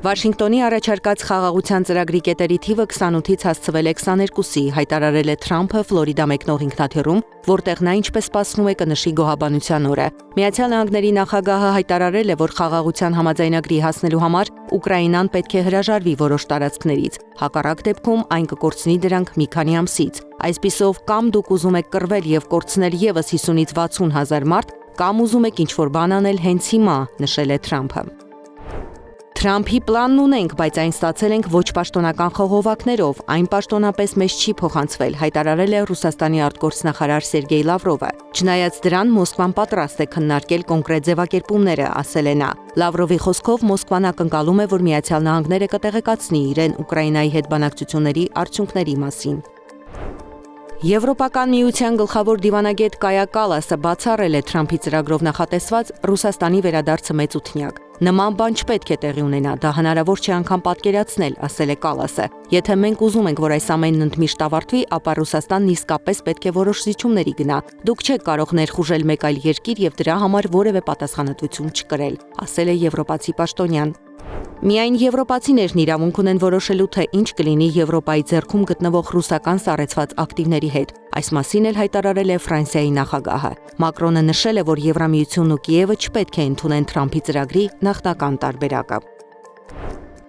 Վաշինգտոնի առաջարկած խաղաղության ծրագրի կետերի թիվը 28-ից հասցվել է 22-ի, հայտարարել է Թրամփը Ֆլորիդա մեկնող ինքնաթիռում, որտեղ նա ինչպես սպասվում է կնշի գոհաբանության օրը։ Միացյալ Նահանգների նախագահը հայտարարել է, որ խաղաղության համաձայնագրի հասնելու համար Ուկրաինան պետք է հրաժարվի որոշ տարածքներից։ Հակառակ դեպքում այն կկորցնի դրանք մի քանի ամսից։ Այսպիսով, կամ դուք ուզում եք կռվել եւ կորցնել եւս 50-ից 60 հազար մարդ, կամ ուզում եք ինչ-որ բան անել հենց հիմա, նշել է Թրամփը։ Թրամփի պլանն ունենք, բայց այն ստացել ենք ոչ պաշտոնական խողովակներով, այն պաշտոնապես մեզ չի փոխանցվել, հայտարարել է Ռուսաստանի արտգործնախարար Սերգեյ Լավրովը։ Չնայած դրան, Մոսկվան պատրաստ է քննարկել կոնկրետ ձևակերպումները, ասել է նա։ Լավրովի խոսքով Մոսկվան ակնկալում է, որ Միացյալ Նահանգները կտեղեկացնի իրեն Ուկրաինայի հետ բանակցությունների արդյունքների մասին։ Եվրոպական միության գլխավոր դիվանագետ Կայա Կալասը բացառել է Թրամփի ծրագրով նախատեսված Ռուսաստանի վերադարձը մեծութնյակ։ Նման բան չպետք է տեղի ունենա, դա հնարավոր չէ անգամ պատկերացնել, ասել է Կալասը։ Եթե մենք ուզում ենք, որ այս ամենն ընդմիշտ ավարտվի, ապա Ռուսաստանն իսկապես պետք է որոշ զիջումների գնա։ Դուք չեք կարող ներխուժել մեկ այլ երկիր եւ դրա համար որևէ պատասխանատվություն չկրել, ասել է եվրոպացի պաշտոնյան։ Միայն եվրոպացիներն իրավունք ունեն որոշելու, թե ինչ կլինի Եվրոպայի ձեռքում գտնվող ռուսական սառեցված ակտիվների հետ։ Այս մասին էլ հայտարարել է Ֆրանսիայի նախագահը։ Մակրոնը նշել է, որ Եվրամիությունն ու Կիևը չպետք է ընդունեն Թրամփի ծրագրի նախնական տարբերակը։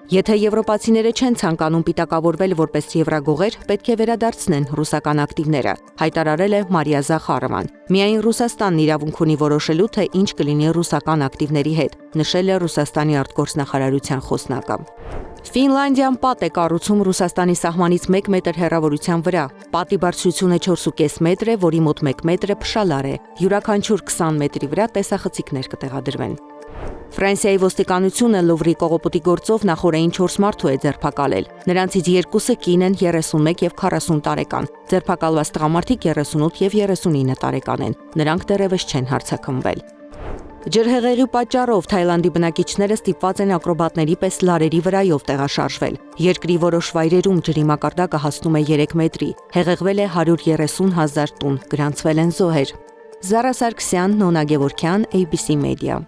Եթե եվրոպացիները չեն ցանկանում պիտակավորվել որպես եվրագողեր, պետք է վերադարձնեն ռուսական ակտիվները, հայտարարել է Մարիա Զախարովան։ Միայն Ռուսաստանն իրավունք ունի որոշելու, թե ինչ կլինի ռուսական ակտիվների հետ, նշել է Ռուսաստանի արտգործնախարարության խոսնակը։ Ֆինլանդիան պատ է կառուցում Ռուսաստանի սահմանից 1 մետր հեռավորության վրա։ Պատի բարձրությունը 4.5 մետր է, որի մոտ 1 մետրը փշալար է։ Յուրաքանչյուր 20 մետրի վրա տեսախցիկներ կտեղադրվեն։ Ֆրանսիայի ոստիկանությունը Լուվրի կողոպուտի գործով նախորդին 4 մարդու է ձերբակալել։ Նրանցից 2-ը կին են 31 եւ 40 տարեկան։ Ձերբակալված տղամարդիկ 38 եւ 39 տարեկան են։ Նրանք դեռևս չեն հարձակումվել։ Ջրհեղեղի պատճառով Թայլանդի բնակիչները ստիպված են ակրոբատների պես լարերի վրայով տեղաշարժվել։ Երկրի որոշ վայրերում ջրի մակարդակը հասնում է 3 մետրի։ Հեղեղվել է 130,000 տուն, գրանցվել են զոհեր։ Զարա Սարգսյան, Նոնա Գևորգյան, ABC Media։